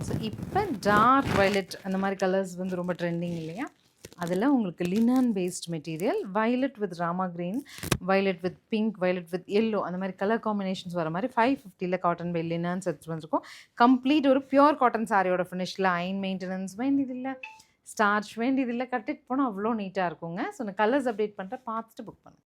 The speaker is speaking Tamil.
ஸோ இப்போ டார்க் வயலட் அந்த மாதிரி கலர்ஸ் வந்து ரொம்ப ட்ரெண்டிங் இல்லையா? அதில் உங்களுக்கு linen based material, violet with rama green, violet with pink, violet with yellow அந்த மாதிரி கலர் காம்பினேஷன்ஸ் வர மாதிரி 550 காட்டன் பை லினன்ஸ் எடுத்து வந்துருக்கும். கம்ப்ளீட் ஒரு பியூர் காட்டன் சாரியோட ஃபினிஷில் அயன் மெயின்டெனன்ஸ் வேண்டியதில்லை, ஸ்டார்ச் வேண்டியதில்லை, கட்டிட்டு போனால் அவ்வளோ நீட்டாக இருக்குங்க. ஸோ நான் கலர்ஸ் அப்டேட் பண்ணுறேன், பார்த்துட்டு புக் பண்ணுங்கள்.